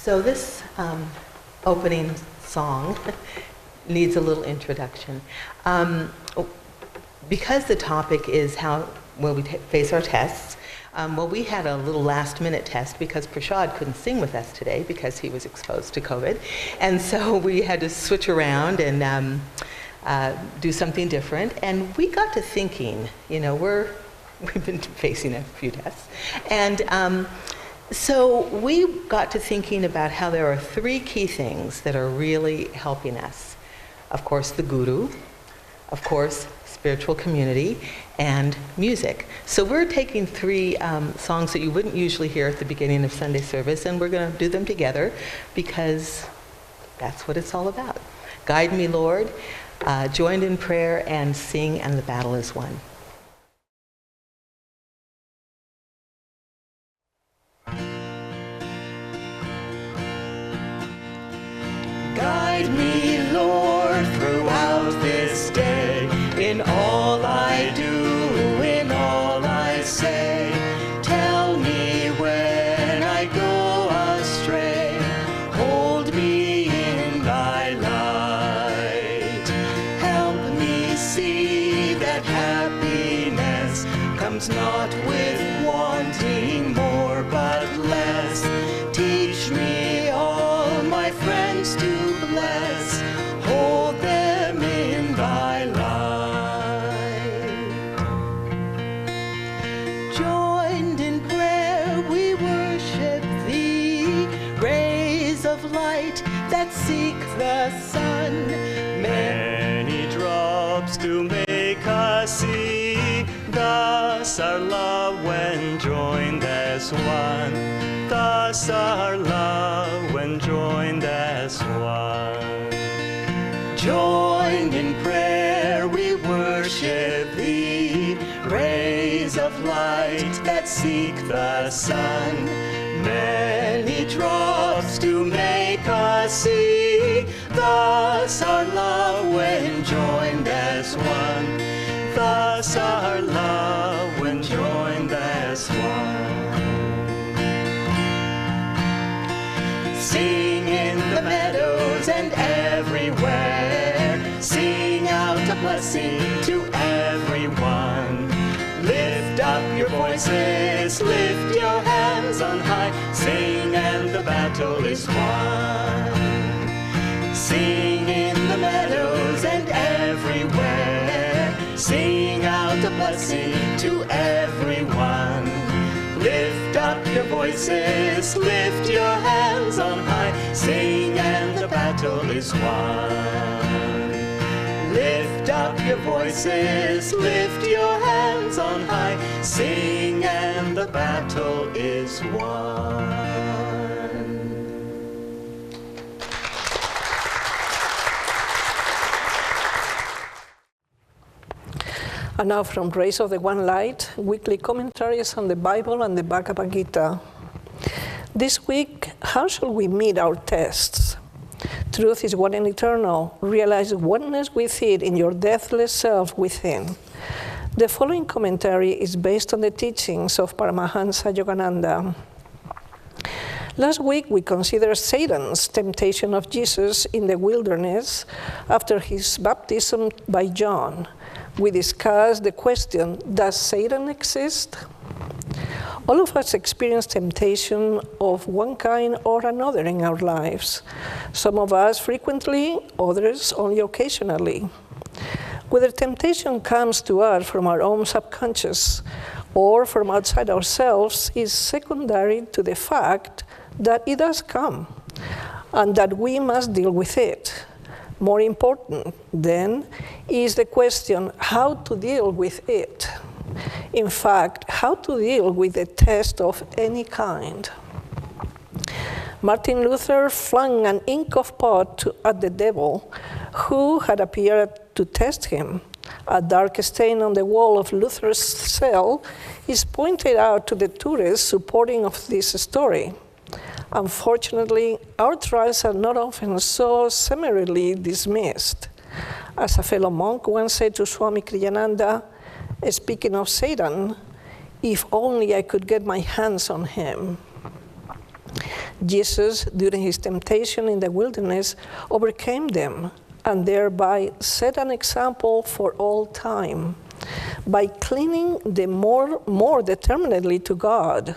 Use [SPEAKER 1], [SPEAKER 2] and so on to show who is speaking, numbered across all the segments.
[SPEAKER 1] So this opening song needs a little introduction. Because the topic is how will we face our tests, well, we had a little last-minute test because Prashad couldn't sing with us today because he was exposed to COVID. And so we had to switch around and do something different. And we got to thinking, you know, we've been facing a few tests. And so we got to thinking about how there are three key things that are really helping us. Of course, the guru, of course, spiritual community, and music. So we're taking three songs that you wouldn't usually hear at the beginning of Sunday service, and we're going to do them together because that's what it's all about. Guide me, Lord, joined in prayer, and sing, and the battle is won.
[SPEAKER 2] Guide me, Lord, throughout this day, in all I do, in all I say. Tell me when I go astray. Hold me in thy light. Help me see that happiness comes not with wanting more but less. Teach me all my friends to bless, hold them in thy light. Joined in prayer we worship thee, rays of light that seek the sun, many drops to make us see, thus our love when joined as one. Thus our love when joined as one. Joined in prayer we worship thee, rays of light that seek the sun, many drops to make us see, thus our love when joined as one. Thus our love when joined as one. Sing in the meadows and everywhere, sing out a blessing to everyone. Lift up your voices, lift your hands on high, sing and the battle is won. Sing in the meadows and everywhere, sing out a blessing to everyone. Lift up your voices, lift your hands on high, sing and the battle is won. Lift up your voices, lift your hands on high, sing and the battle is won.
[SPEAKER 3] And now from Grace of the One Light, weekly commentaries on the Bible and the Bhagavad Gita. This week, how shall we meet our tests? Truth is one and eternal. Realize oneness with it in your deathless self within. The following commentary is based on the teachings of Paramahansa Yogananda. Last week, we considered Satan's temptation of Jesus in the wilderness after his baptism by John. We discussed the question, does Satan exist? All of us experience temptation of one kind or another in our lives. Some of us frequently, others only occasionally. Whether temptation comes to us from our own subconscious or from outside ourselves is secondary to the fact that it does come and that we must deal with it. More important, then, is the question how to deal with it. In fact, how to deal with a test of any kind. Martin Luther flung an ink of pot at the devil, who had appeared to test him. A dark stain on the wall of Luther's cell is pointed out to the tourists supporting of this story. Unfortunately, our trials are not often so summarily dismissed. As a fellow monk once said to Swami Kriyananda, speaking of Satan, if only I could get my hands on him. Jesus, during his temptation in the wilderness, overcame them and thereby set an example for all time by clinging the more determinedly to God.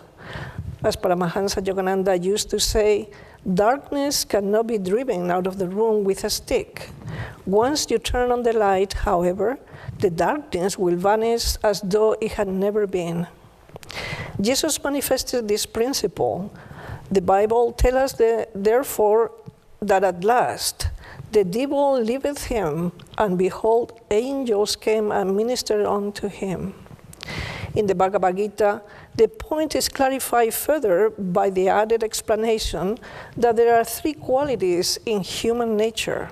[SPEAKER 3] As Paramahansa Yogananda used to say, darkness cannot be driven out of the room with a stick. Once you turn on the light, however, the darkness will vanish as though it had never been. Jesus manifested this principle. The Bible tells us, therefore, that at last the devil leaveth him, and behold, angels came and ministered unto him. In the Bhagavad Gita, the point is clarified further by the added explanation that there are three qualities in human nature: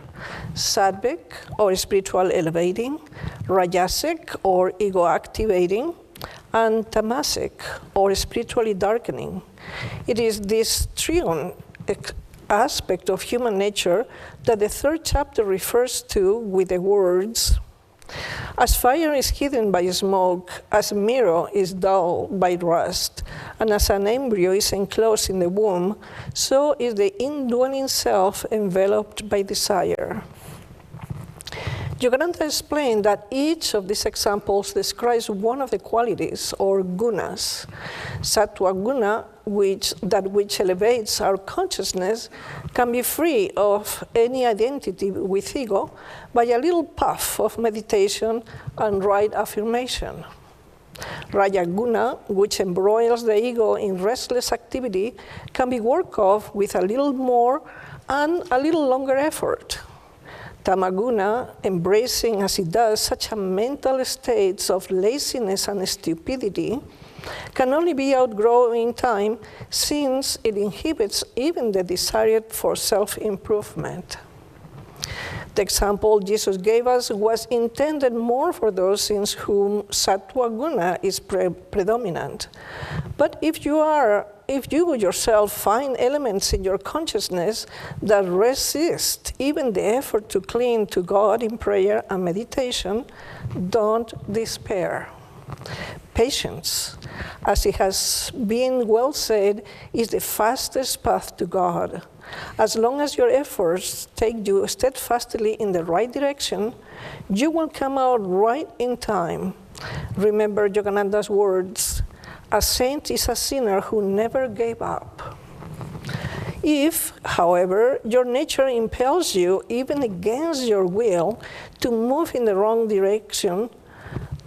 [SPEAKER 3] sattvic, or spiritual elevating; rajasic, or ego activating; and tamasic, or spiritually darkening. It is this triune aspect of human nature that the third chapter refers to with the words, as fire is hidden by smoke, as a mirror is dulled by rust, and as an embryo is enclosed in the womb, so is the indwelling self enveloped by desire. Yogananda explained that each of these examples describes one of the qualities, or gunas. Sattva guna, which elevates our consciousness, can be free of any identity with ego by a little puff of meditation and right affirmation. Rajaguna, which embroils the ego in restless activity, can be worked off with a little more and a little longer effort. Tamaguna, embracing as it does such a mental state of laziness and stupidity, can only be outgrown in time, since it inhibits even the desire for self-improvement. The example Jesus gave us was intended more for those in whom sattva guna is predominant. But if you yourself find elements in your consciousness that resist even the effort to cling to God in prayer and meditation, don't despair. Patience, as it has been well said, is the fastest path to God. As long as your efforts take you steadfastly in the right direction, you will come out right in time. Remember Yogananda's words, a saint is a sinner who never gave up. If, however, your nature impels you, even against your will, to move in the wrong direction,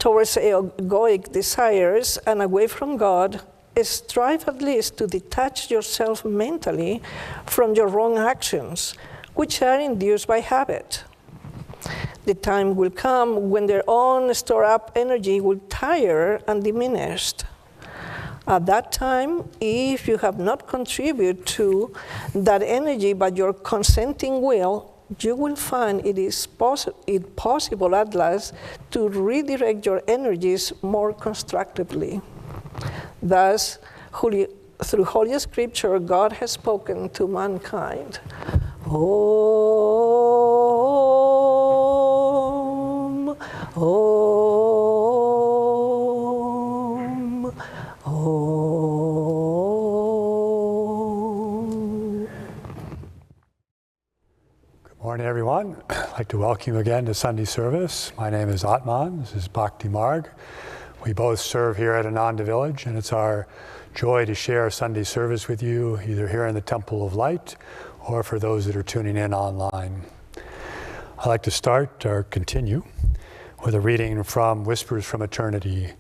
[SPEAKER 3] towards egoic desires and away from God, strive at least to detach yourself mentally from your wrong actions, which are induced by habit. The time will come when their own stored-up energy will tire and diminish. At that time, if you have not contributed to that energy by your consenting will, you will find it possible at last to redirect your energies more constructively. Thus, through Holy Scripture, God has spoken to mankind. Om, Om, Om.
[SPEAKER 4] Good morning, everyone. I'd like to welcome you again to Sunday Service. My name is Atman. This is Bhaktimarg. We both serve here at Ananda Village, and it's our joy to share Sunday service with you, either here in the Temple of Light or for those that are tuning in online. I'd like to start or continue with a reading from Whispers from Eternity,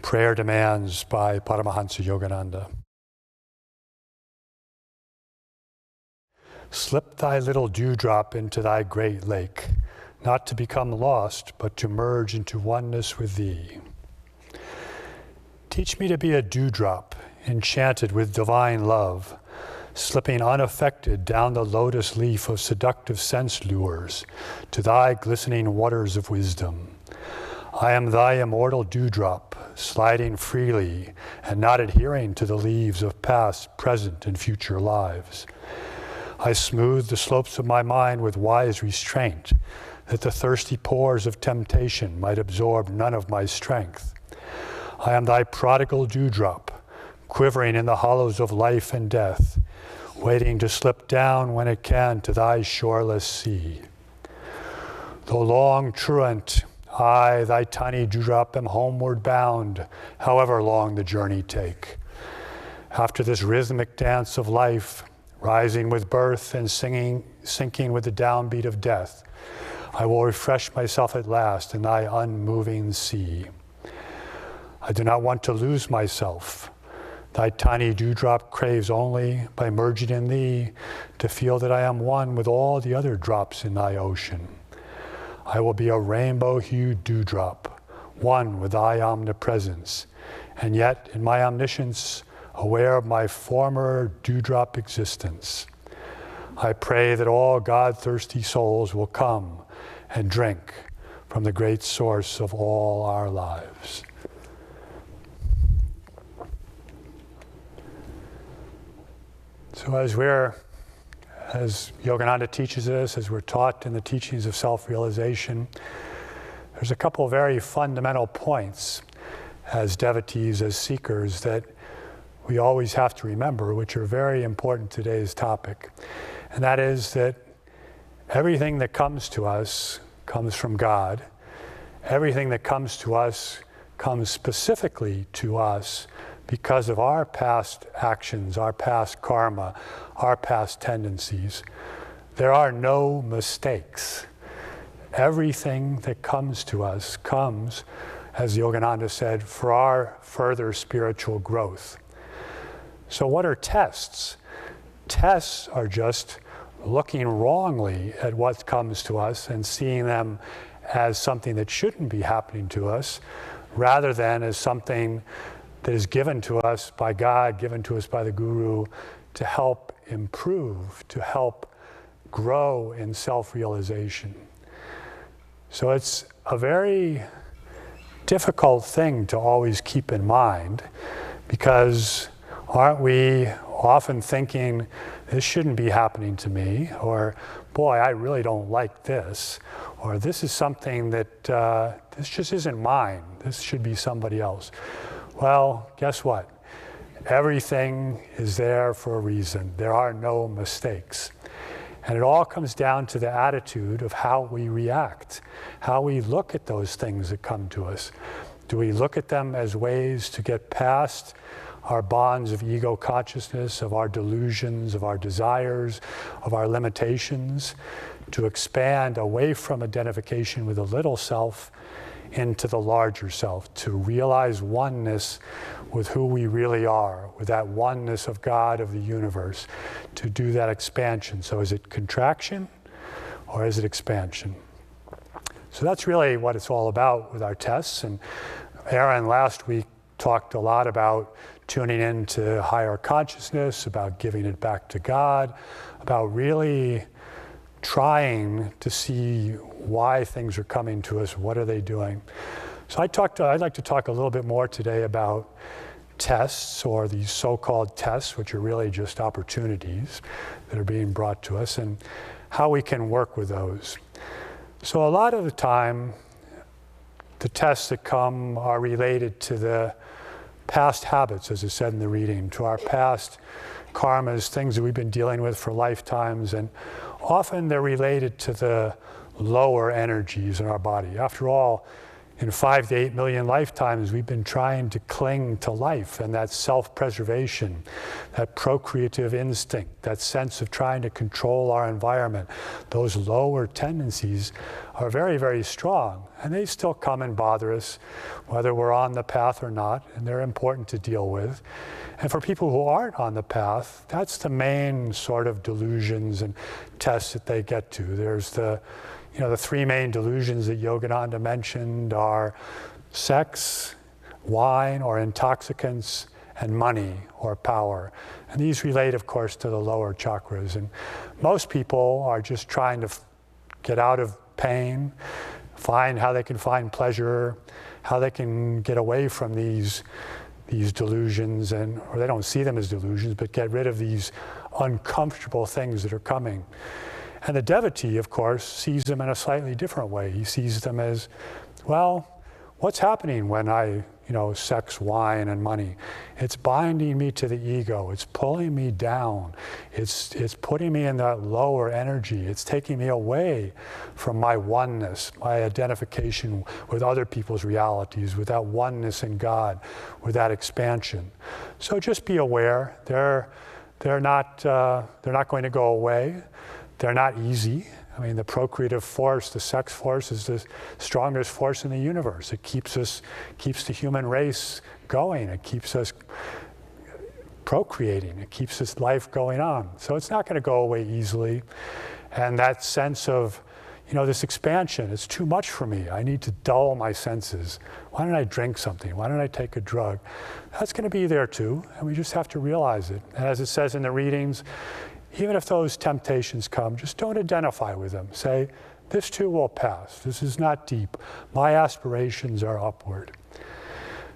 [SPEAKER 4] Prayer Demands by Paramahansa Yogananda. Slip thy little dewdrop into thy great lake, not to become lost, but to merge into oneness with thee. Teach me to be a dewdrop, enchanted with divine love, slipping unaffected down the lotus leaf of seductive sense lures to thy glistening waters of wisdom. I am thy immortal dewdrop, sliding freely and not adhering to the leaves of past, present, and future lives. I smooth the slopes of my mind with wise restraint, that the thirsty pores of temptation might absorb none of my strength. I am thy prodigal dewdrop, quivering in the hollows of life and death, waiting to slip down when it can to thy shoreless sea. Though long truant, I, thy tiny dewdrop, am homeward bound, however long the journey take. After this rhythmic dance of life, rising with birth and sinking with the downbeat of death, I will refresh myself at last in thy unmoving sea. I do not want to lose myself. Thy tiny dewdrop craves only, by merging in thee, to feel that I am one with all the other drops in thy ocean. I will be a rainbow-hued dewdrop, one with thy omnipresence, and yet in my omniscience, aware of my former dewdrop existence. I pray that all God-thirsty souls will come and drink from the great source of all our lives. So as Yogananda teaches us, as we're taught in the teachings of self-realization, there's a couple of very fundamental points as devotees, as seekers, that we always have to remember, which are very important to today's topic. And that is that everything that comes to us comes from God. Everything that comes to us comes specifically to us because of our past actions, our past karma, our past tendencies. There are no mistakes. Everything that comes to us comes, as Yogananda said, for our further spiritual growth. So what are tests? Tests are just looking wrongly at what comes to us and seeing them as something that shouldn't be happening to us, rather than as something that is given to us by God, given to us by the Guru, to help improve, to help grow in self-realization. So it's a very difficult thing to always keep in mind, because aren't we often thinking, this shouldn't be happening to me, or boy, I really don't like this, or this is something that this just isn't mine, this should be somebody else. Well, guess what? Everything is there for a reason. There are no mistakes. And it all comes down to the attitude of how we react, how we look at those things that come to us. Do we look at them as ways to get past our bonds of ego consciousness, of our delusions, of our desires, of our limitations, to expand away from identification with the little self into the larger self, to realize oneness with who we really are, with that oneness of God, of the universe, to do that expansion. So is it contraction or is it expansion? So that's really what it's all about with our tests. And Aaron last week talked a lot about tuning into higher consciousness, about giving it back to God, about really trying to see why things are coming to us, what are they doing. So I'd like to talk a little bit more today about tests, or these so-called tests, which are really just opportunities that are being brought to us, and how we can work with those. So a lot of the time, the tests that come are related to the past habits, as is said in the reading, to our past karmas, things that we've been dealing with for lifetimes, and often they're related to the lower energies in our body. After all, in 5 to 8 million lifetimes, we've been trying to cling to life and that self-preservation, that procreative instinct, that sense of trying to control our environment. Those lower tendencies are very, very strong, and they still come and bother us, whether we're on the path or not, and they're important to deal with. And for people who aren't on the path, that's the main sort of delusions and tests that they get to. There's the three main delusions that Yogananda mentioned are sex, wine or intoxicants, and money or power. And these relate, of course, to the lower chakras. And most people are just trying to get out of pain, find how they can find pleasure, how they can get away from these delusions, or they don't see them as delusions, but get rid of these uncomfortable things that are coming. And the devotee, of course, sees them in a slightly different way. He sees them as, well, what's happening when I sex, wine, and money. It's binding me to the ego. It's pulling me down. It's putting me in that lower energy. It's taking me away from my oneness, my identification with other people's realities, with that oneness in God, with that expansion. So just be aware. They're not going to go away. They're not easy. I mean, the procreative force, the sex force, is the strongest force in the universe. It keeps the human race going. It keeps us procreating. It keeps this life going on. So it's not going to go away easily. And that sense of, this expansion, it's too much for me. I need to dull my senses. Why don't I drink something? Why don't I take a drug? That's going to be there too, and we just have to realize it. And as it says in the readings, even if those temptations come, just don't identify with them. Say, this too will pass. This is not deep. My aspirations are upward.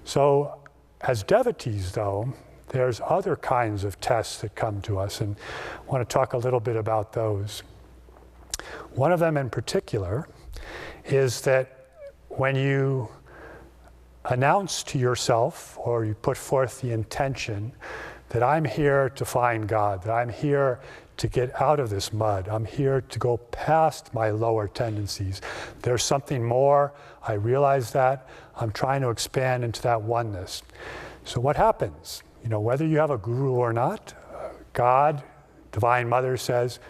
[SPEAKER 4] So as devotees, though, there's other kinds of tests that come to us, and I want to talk a little bit about those. One of them in particular is that when you announce to yourself, or you put forth the intention that I'm here to find God, that I'm here to get out of this mud, I'm here to go past my lower tendencies. There's something more, I realize that, I'm trying to expand into that oneness. So what happens? Whether you have a guru or not, God, Divine Mother says,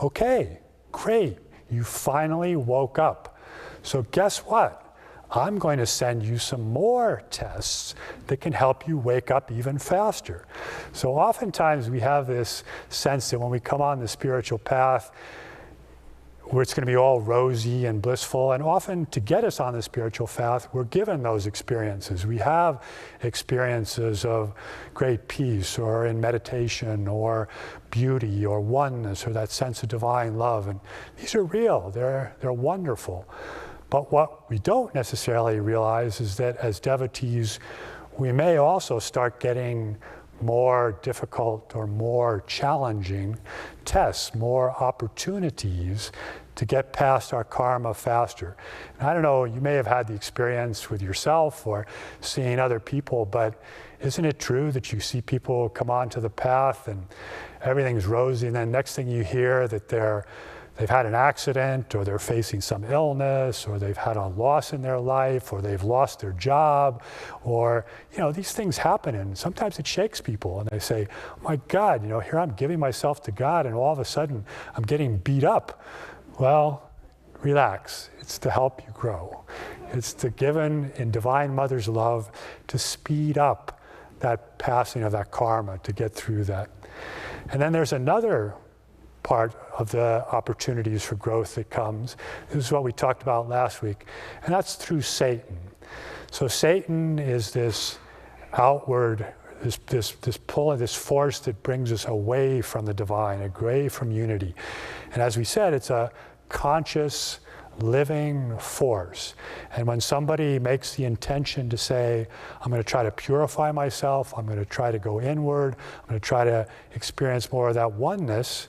[SPEAKER 4] okay, great, you finally woke up. So guess what? I'm going to send you some more tests that can help you wake up even faster. So oftentimes we have this sense that when we come on the spiritual path, where it's going to be all rosy and blissful, and often to get us on the spiritual path, we're given those experiences. We have experiences of great peace, or in meditation, or beauty, or oneness, or that sense of divine love. And these are real, they're wonderful. But what we don't necessarily realize is that as devotees, we may also start getting more difficult or more challenging tests, more opportunities to get past our karma faster. And I don't know, you may have had the experience with yourself or seeing other people, but isn't it true that you see people come onto the path and everything's rosy, and then next thing you hear that they've had an accident, or they're facing some illness, or they've had a loss in their life, or they've lost their job, or, these things happen, and sometimes it shakes people, and they say, oh my God, here I'm giving myself to God, and all of a sudden I'm getting beat up. Well, relax. It's to help you grow. It's to given in Divine Mother's love to speed up that passing of that karma, to get through that. And then there's another part of the opportunities for growth that comes. This is what we talked about last week, and that's through Satan. So Satan is this outward, this pull, this force that brings us away from the divine, away from unity. And as we said, it's a conscious, living force. And when somebody makes the intention to say, I'm going to try to purify myself, I'm going to try to go inward, I'm going to try to experience more of that oneness,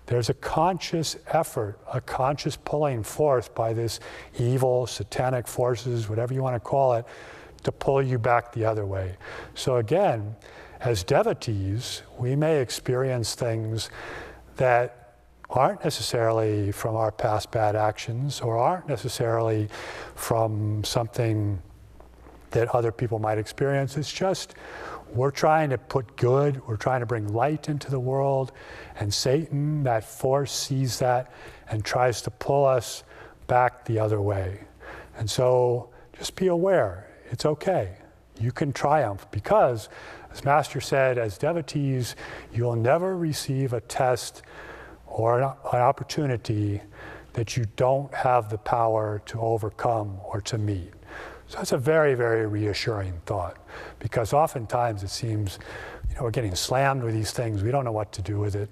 [SPEAKER 4] there's a conscious effort, a conscious pulling forth by this evil, satanic forces, whatever you want to call it, to pull you back the other way. So again, as devotees, we may experience things that aren't necessarily from our past bad actions, or aren't necessarily from something that other people might experience. It's just we're trying to put good, we're trying to bring light into the world, and Satan, that force, sees that and tries to pull us back the other way. And so just be aware, it's okay. You can triumph, because, as Master said, as devotees, you'll never receive a test or an opportunity that you don't have the power to overcome or to meet. So that's a very, very reassuring thought, because oftentimes it seems, we're getting slammed with these things. We don't know what to do with it.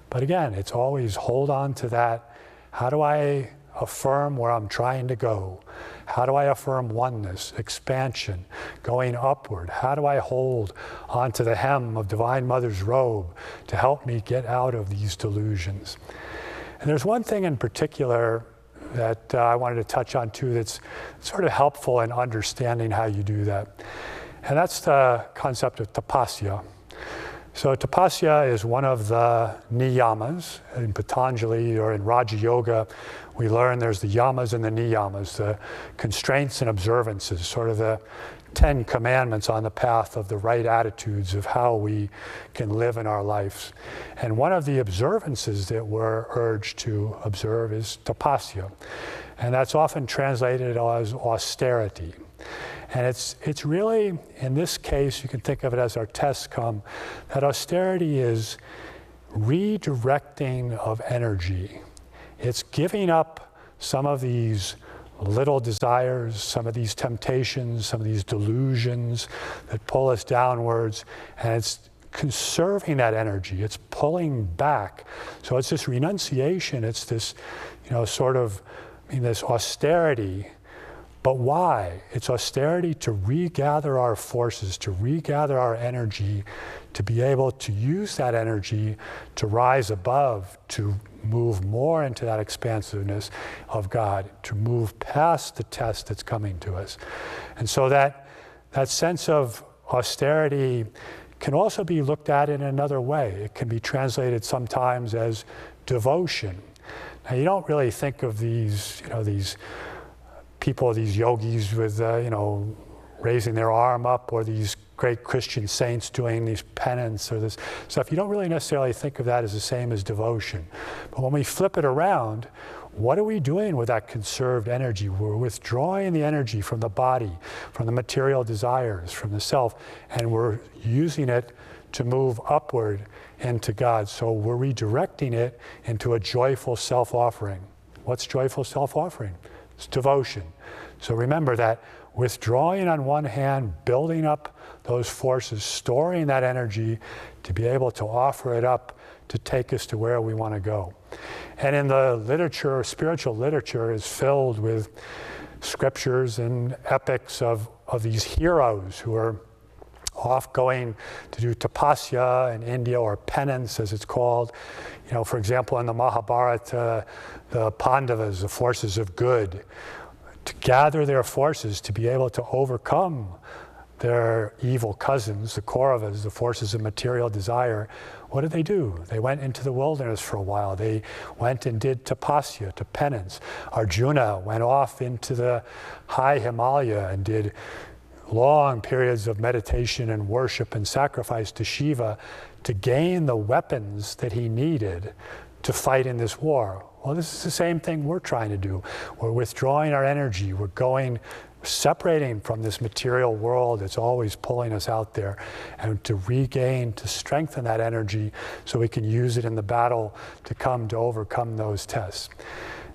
[SPEAKER 4] But again, it's always hold on to that. How do I affirm where I'm trying to go? How do I affirm oneness, expansion, going upward? How do I hold onto the hem of Divine Mother's robe to help me get out of these delusions? And there's one thing in particular that I wanted to touch on too that's sort of helpful in understanding how you do that. And that's the concept of Tapasya. So Tapasya is one of the niyamas. In Patanjali or in Raja Yoga, we learn there's the yamas and the niyamas, the constraints and observances, sort of the 10 commandments on the path of the right attitudes of how we can live in our lives. And one of the observances that we're urged to observe is Tapasya. And that's often translated as austerity. And it's really, in this case, you can think of it as our tests come, that austerity is redirecting of energy. It's giving up some of these little desires, some of these temptations, some of these delusions that pull us downwards, and it's conserving that energy. It's pulling back. So it's this renunciation, it's this, this austerity. But why? It's austerity to regather our forces, to regather our energy, to be able to use that energy to rise above, to move more into that expansiveness of God, to move past the test that's coming to us. And so that sense of austerity can also be looked at in another way. It can be translated sometimes as devotion. Now, you don't really think of these people, these yogis with, raising their arm up, or these great Christian saints doing these penance or this stuff. You don't really necessarily think of that as the same as devotion. But when we flip it around, what are we doing with that conserved energy? We're withdrawing the energy from the body, from the material desires, from the self, and we're using it to move upward into God. So we're redirecting it into a joyful self-offering. What's joyful self-offering? It's devotion. So remember that withdrawing on one hand, building up those forces, storing that energy to be able to offer it up to take us to where we want to go. And in the literature, spiritual literature is filled with scriptures and epics of these heroes who are off going to do tapasya in India, or penance as it's called. For example, in the Mahabharata, the Pandavas, the forces of good, to gather their forces to be able to overcome their evil cousins, the Kauravas, the forces of material desire. What did they do? They went into the wilderness for a while. They went and did tapasya, to penance. Arjuna went off into the high Himalaya and did long periods of meditation and worship and sacrifice to Shiva to gain the weapons that he needed to fight in this war. Well, this is the same thing we're trying to do. We're withdrawing our energy. We're separating from this material world that's always pulling us out there, and to regain, to strengthen that energy so we can use it in the battle to overcome those tests.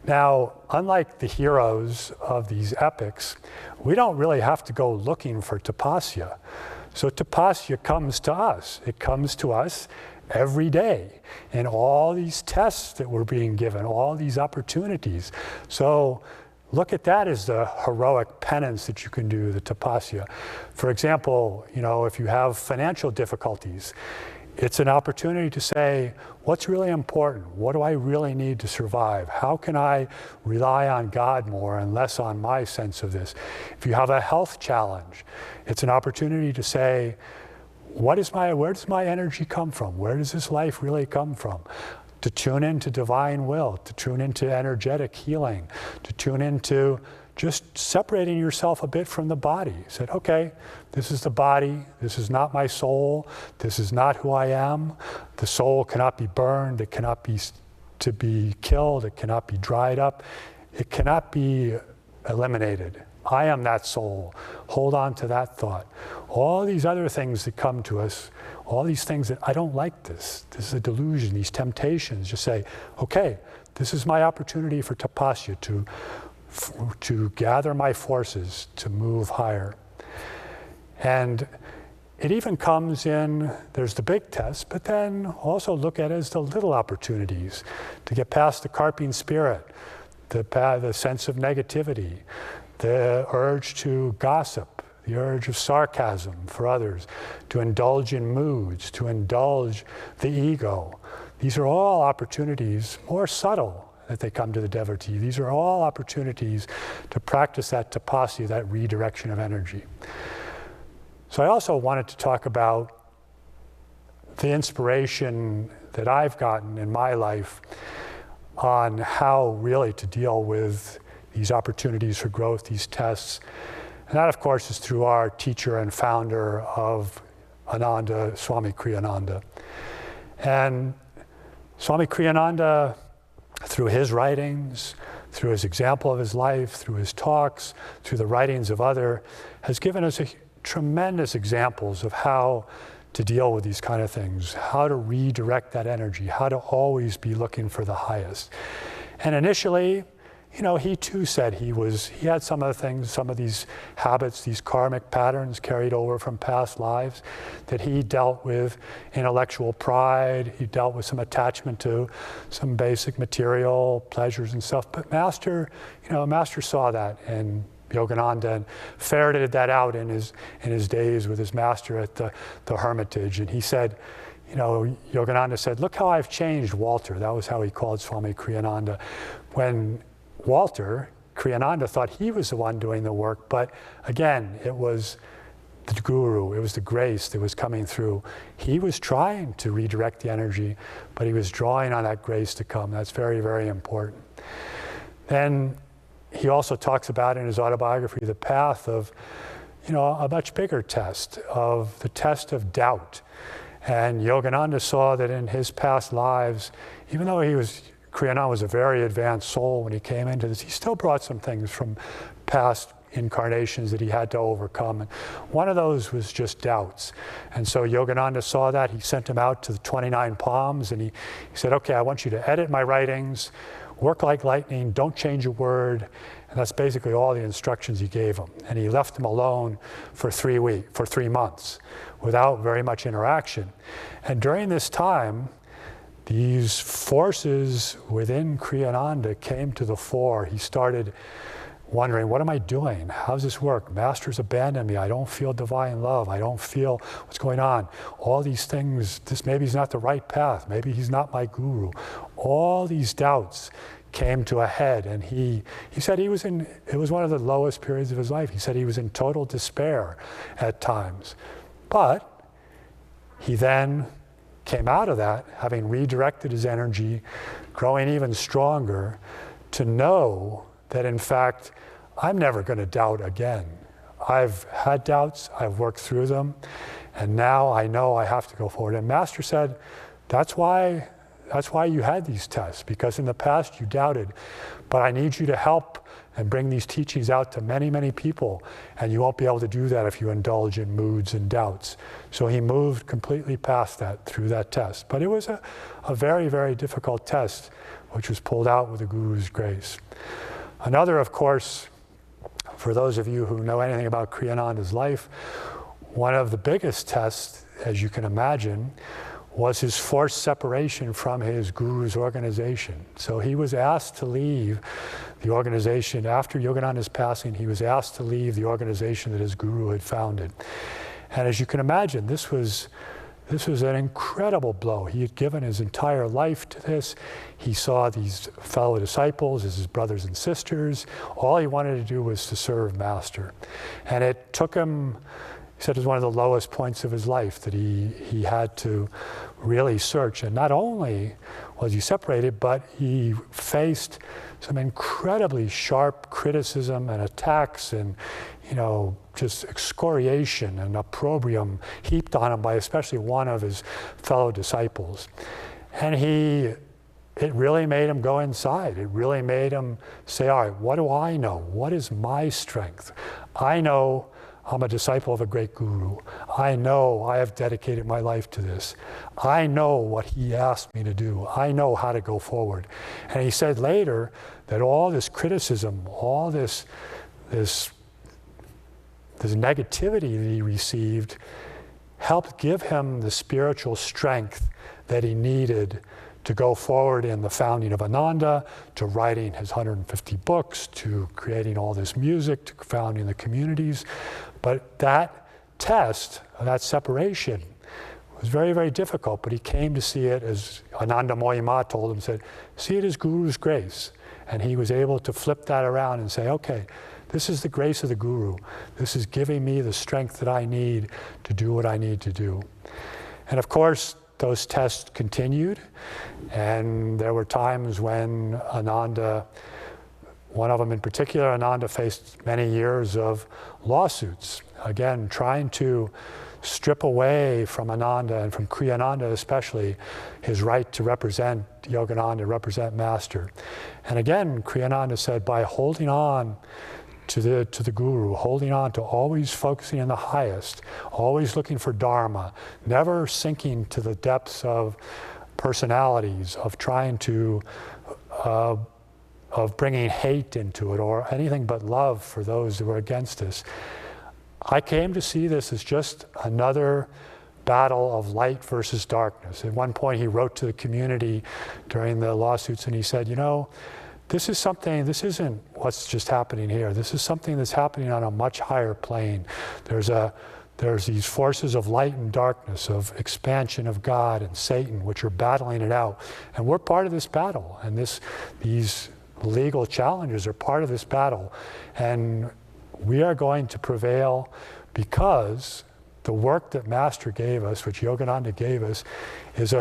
[SPEAKER 4] Now, unlike the heroes of these epics, we don't really have to go looking for tapasya. So tapasya comes to us. It comes to us every day in all these tests that we're being given, all these opportunities. So look at that as the heroic penance that you can do, the tapasya. For example, if you have financial difficulties, it's an opportunity to say, what's really important? What do I really need to survive? How can I rely on God more and less on my sense of this? If you have a health challenge, it's an opportunity to say, where does my energy come from? Where does this life really come from? To tune into divine will, to tune into energetic healing, to tune into just separating yourself a bit from the body. Said, okay, this is the body, this is not my soul, this is not who I am. The soul cannot be burned, it cannot be to be killed, it cannot be dried up, it cannot be eliminated. I am that soul. Hold on to that thought. All these other things that come to us, all these things that I don't like this is a delusion, these temptations, just say, okay, this is my opportunity for tapasya, to gather my forces to move higher. And it even comes in, there's the big test, but then also look at it as the little opportunities to get past the carping spirit, the sense of negativity, the urge to gossip, the urge of sarcasm for others, to indulge in moods, to indulge the ego. These are all opportunities, more subtle, that they come to the devotee. These are all opportunities to practice that tapasya, that redirection of energy. So I also wanted to talk about the inspiration that I've gotten in my life on how really to deal with these opportunities for growth, these tests. And that, of course, is through our teacher and founder of Ananda, Swami Kriyananda. And Swami Kriyananda, through his writings, through his example of his life, through his talks, through the writings of others, has given us tremendous examples of how to deal with these kind of things, how to redirect that energy, how to always be looking for the highest. And initially, he too said he had some of the things, some of these habits, these karmic patterns carried over from past lives, that he dealt with intellectual pride, he dealt with some attachment to some basic material pleasures and stuff. But Master saw that in Yogananda and ferreted that out in his days with his master at the hermitage. And he said, Yogananda said, "Look how I've changed Walter." That was how he called Swami Kriyananda. When Walter, Kriyananda, thought he was the one doing the work, but again, it was the guru, it was the grace that was coming through. He was trying to redirect the energy, but he was drawing on that grace to come. That's very, very important. Then he also talks about in his autobiography the path of, a much bigger test, of the test of doubt. And Yogananda saw that in his past lives, even though Kriyananda was a very advanced soul when he came into this, he still brought some things from past incarnations that he had to overcome. And one of those was just doubts. And so Yogananda saw that. He sent him out to the 29 Palms, and he said, "Okay, I want you to edit my writings, work like lightning, don't change a word." And that's basically all the instructions he gave him. And he left him alone for 3 months without very much interaction. And during this time, these forces within Kriyananda came to the fore. He started wondering, what am I doing? How does this work? Master's abandoned me. I don't feel divine love. I don't feel what's going on. All these things, maybe he's not the right path. Maybe he's not my guru. All these doubts came to a head, and he said it was one of the lowest periods of his life. He said he was in total despair at times. But he then came out of that, having redirected his energy, growing even stronger, to know that in fact, I'm never going to doubt again. I've had doubts, I've worked through them, and now I know I have to go forward. And Master said, that's why you had these tests, because in the past you doubted, but I need you to help and bring these teachings out to many, many people, and you won't be able to do that if you indulge in moods and doubts. So he moved completely past that through that test. But it was a very, very difficult test, which was pulled out with the Guru's grace. Another, of course, for those of you who know anything about Kriyananda's life, one of the biggest tests, as you can imagine, was his forced separation from his guru's organization. So he was asked to leave the organization. After Yogananda's passing, he was asked to leave the organization that his guru had founded. And as you can imagine, this was an incredible blow. He had given his entire life to this. He saw these fellow disciples as his brothers and sisters. All he wanted to do was to serve Master. And it took him, he said it was one of the lowest points of his life, that he had to really search. And not only was he separated, but he faced some incredibly sharp criticism and attacks and, just excoriation and opprobrium heaped on him by especially one of his fellow disciples. And it really made him go inside. It really made him say, all right, what do I know? What is my strength? I know I'm a disciple of a great guru. I know I have dedicated my life to this. I know what he asked me to do. I know how to go forward. And he said later that all this criticism, all this negativity that he received helped give him the spiritual strength that he needed to go forward in the founding of Ananda, to writing his 150 books, to creating all this music, to founding the communities. But that test, that separation, It was very, very difficult, but he came to see it, as Ananda Ma told him, said, see it as Guru's grace. And he was able to flip that around and say, okay, this is the grace of the Guru. This is giving me the strength that I need to do what I need to do. And of course, those tests continued, and there were times when Ananda, one of them in particular, Ananda faced many years of lawsuits, again, trying to strip away from Ananda and from Kriyananda especially his right to represent Yogananda, represent Master. And again, Kriyananda said, by holding on to the Guru, holding on to always focusing on the highest, always looking for Dharma, never sinking to the depths of personalities, of trying to, of bringing hate into it or anything but love for those who were against us. I came to see this as just another battle of light versus darkness. At one point he wrote to the community during the lawsuits and he said, you know, this isn't what's just happening here. This is something that's happening on a much higher plane. There's these forces of light and darkness, of expansion of God and Satan, which are battling it out. And we're part of this battle. And these legal challenges are part of this battle. And we are going to prevail because the work that Master gave us, which Yogananda gave us, it's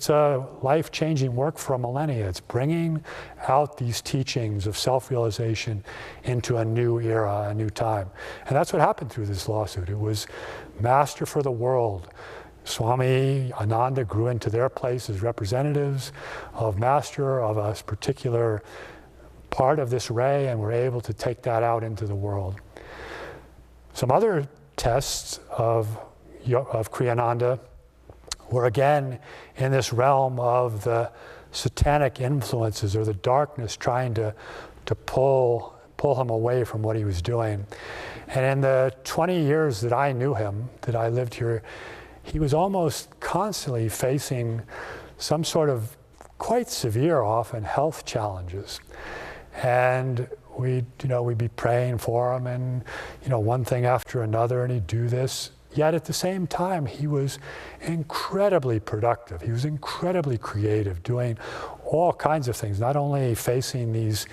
[SPEAKER 4] a life-changing work for a millennia. It's bringing out these teachings of self-realization into a new era, a new time. And that's what happened through this lawsuit. It was Master for the world. Swami, Ananda grew into their place as representatives of Master, of a particular part of this ray, and were able to take that out into the world. Some other tests of Kriyananda were again in this realm of the satanic influences or the darkness trying to pull him away from what he was doing. And in the 20 years that I knew him, that I lived here, he was almost constantly facing some sort of quite severe, often, health challenges. And we'd be praying for him and, one thing after another, and he'd do this. Yet at the same time, he was incredibly productive. He was incredibly creative, doing all kinds of things, not only facing these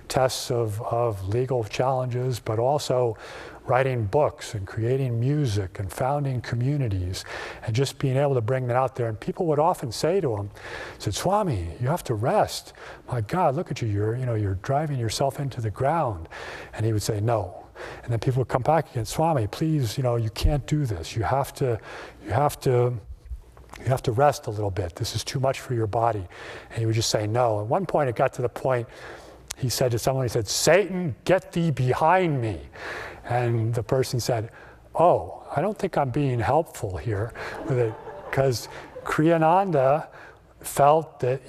[SPEAKER 4] tests of legal challenges, but also writing books and creating music and founding communities and just being able to bring that out there. And people would often say to him, said, Swami, you have to rest. My God, look at you, you're driving yourself into the ground. And he would say, no. And then people would come back again, Swami, please, you can't do this. You have to rest a little bit. This is too much for your body. And he would just say no. At one point, it got to the point, he said to someone, he said, Satan, get thee behind me. And the person said, oh, I don't think I'm being helpful here with it, because Kriyananda felt that,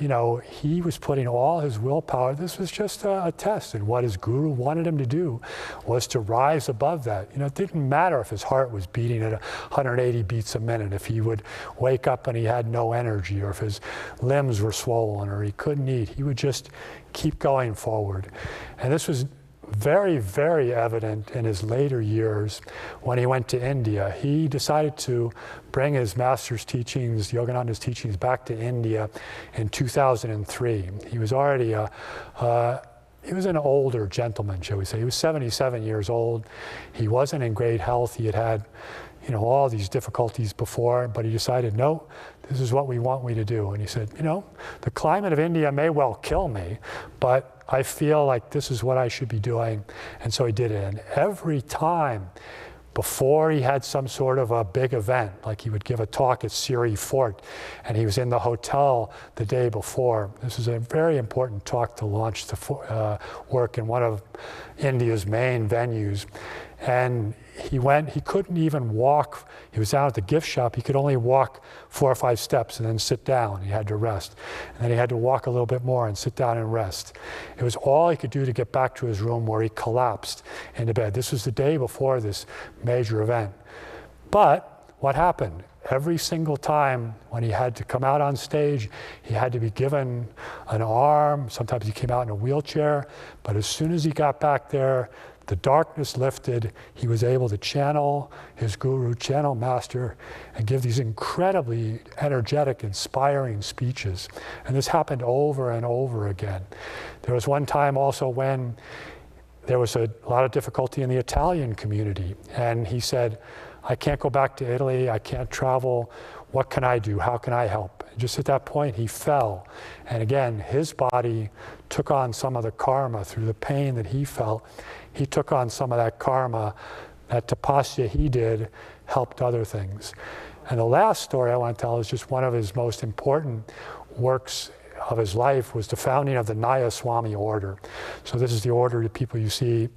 [SPEAKER 4] he was putting all his willpower. This was just a test, and what his guru wanted him to do was to rise above that. It didn't matter if his heart was beating at 180 beats a minute, if he would wake up and he had no energy, or if his limbs were swollen, or he couldn't eat. He would just keep going forward. And this was very, very evident in his later years when he went to India. He decided to bring his master's teachings, Yogananda's teachings, back to India in 2003. He was already he was an older gentleman, shall we say. He was 77 years old. He wasn't in great health. He had all these difficulties before, but he decided, no, this is what we want me to do. And he said, the climate of India may well kill me, but I feel like this is what I should be doing. And so he did it. And every time before he had some sort of a big event, like he would give a talk at Siri Fort, and he was in the hotel the day before. This was a very important talk to launch the work in one of India's main venues. And he couldn't even walk. He was down at the gift shop. He could only walk 4 or 5 steps and then sit down. He had to rest. And then he had to walk a little bit more and sit down and rest. It was all he could do to get back to his room, where he collapsed into bed. This was the day before this major event. But what happened? Every single time when he had to come out on stage, he had to be given an arm. Sometimes he came out in a wheelchair. But as soon as he got back there, the darkness lifted. He was able to channel his guru, channel master, and give these incredibly energetic, inspiring speeches. And this happened over and over again. There was one time also when there was a lot of difficulty in the Italian community. And he said, I can't go back to Italy. I can't travel. What can I do? How can I help? And just at that point, he fell. And again, his body took on some of the karma through the pain that he felt. He took on some of that karma. That tapasya he did helped other things. And the last story I want to tell is just one of his most important works of his life was the founding of the Swamy order. So this is the order of people you see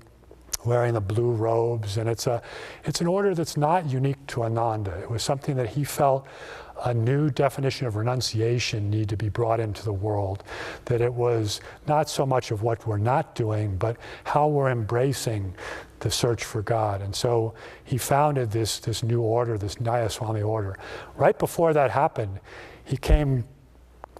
[SPEAKER 4] wearing the blue robes, and it's an order that's not unique to Ananda. It was something that he felt a new definition of renunciation needed to be brought into the world, that it was not so much of what we're not doing, but how we're embracing the search for God. And so he founded this new order, this Swamy order. Right before that happened, he came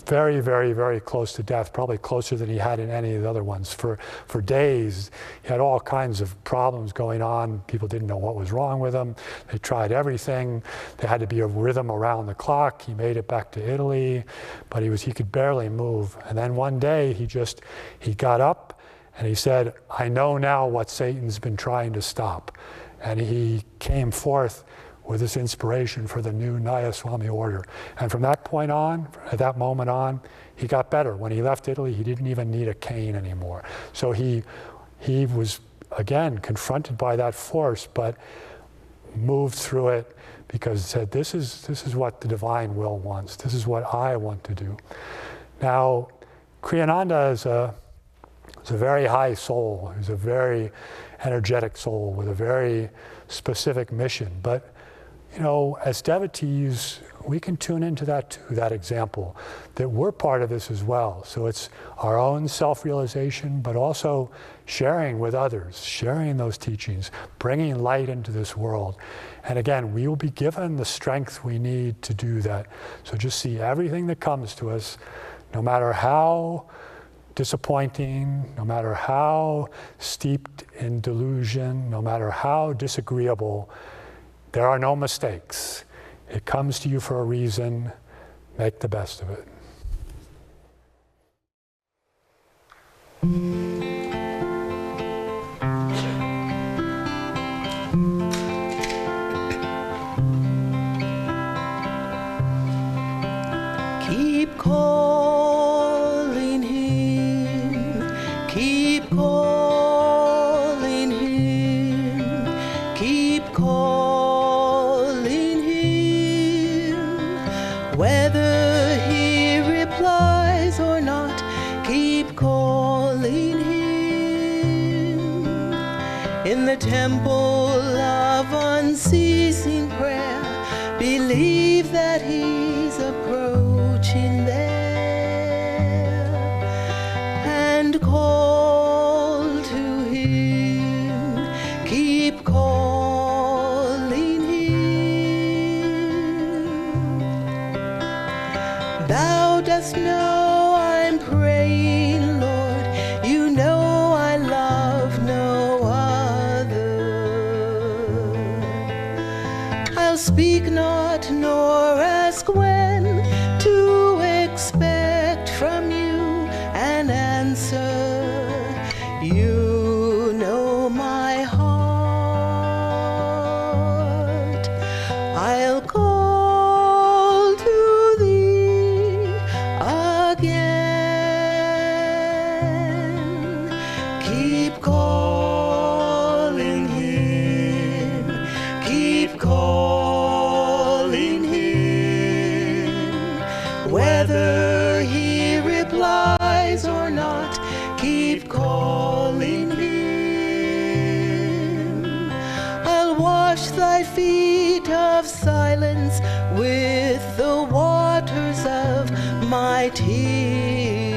[SPEAKER 4] very, very, very close to death, probably closer than he had in any of the other ones. For days, he had all kinds of problems going on. People didn't know what was wrong with him. They tried everything. There had to be a rhythm around the clock. He made it back to Italy, but he could barely move. And then one day, he got up and he said, I know now what Satan's been trying to stop. And he came forth with this inspiration for the new Swamy order. And from that point on, at that moment on, he got better. When he left Italy, he didn't even need a cane anymore. So he was, again, confronted by that force, but moved through it because he said, this is what the divine will wants. This is what I want to do. Now, Kriyananda is a very high soul. He's a very energetic soul with a very specific mission. But you know, as devotees, we can tune into that too, that example, that we're part of this as well. So it's our own self-realization, but also sharing with others, sharing those teachings, bringing light into this world. And again, we will be given the strength we need to do that. So just see everything that comes to us, no matter how disappointing, no matter how steeped in delusion, no matter how disagreeable, there are no mistakes. It comes to you for a reason. Make the best of it.
[SPEAKER 1] Keep calling him. Keep calling him. Keep calling. Whether he replies or not, keep calling him. In the temple of unceasing prayer, believe that he's approaching there, and call to him, keep calling him. Thou dost know I'm praying, Lord. You know I love no other. I'll speak not nor ask when to expect from you an answer. You know my heart. I'll call to thee again. Keep calling him. Keep calling him. Whether he replies or not, keep calling him. I'll wash thy feet of silence with the waters of my tears.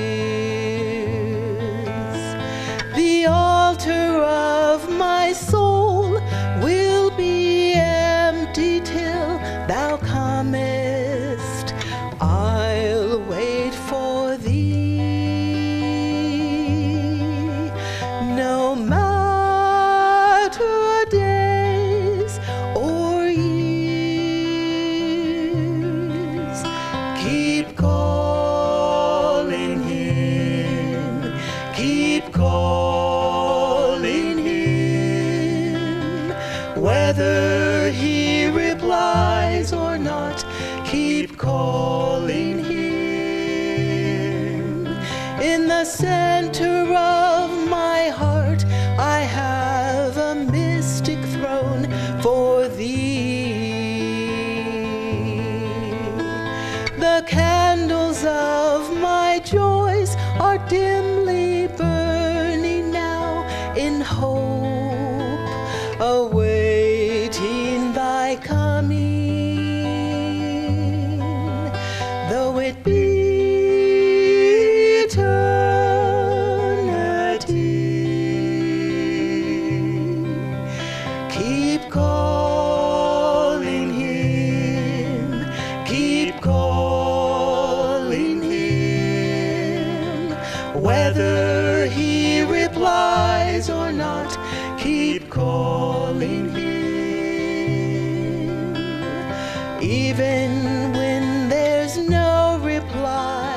[SPEAKER 1] The altar of my soul will be empty till thou comest. I'll wait for thee, no matter
[SPEAKER 2] Keep calling him, whether he replies or not. Keep calling him. In the center of my heart, I have a mystic throne for thee. The candles of my joys are dimly burning now in hope, awaiting thy coming, though it be Keep calling him, keep calling him, whether he replies or not. Keep calling him, even when there's no reply.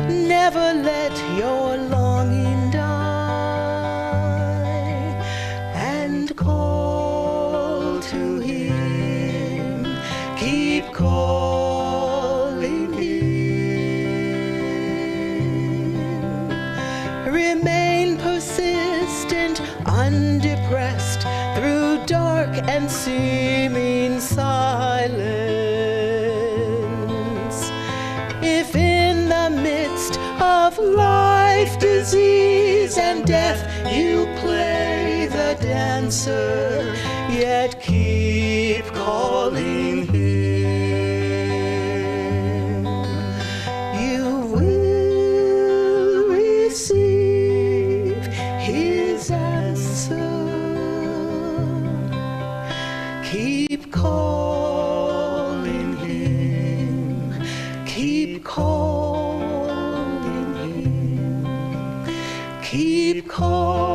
[SPEAKER 2] Never let your longing die, and call to him. Keep calling him. Remain persistent, undepressed, through dark and seeming silence. If in the midst of life, disease, and death you play the dancer, yet keep calling him, you will receive his answer. Keep calling him, keep calling him, keep calling.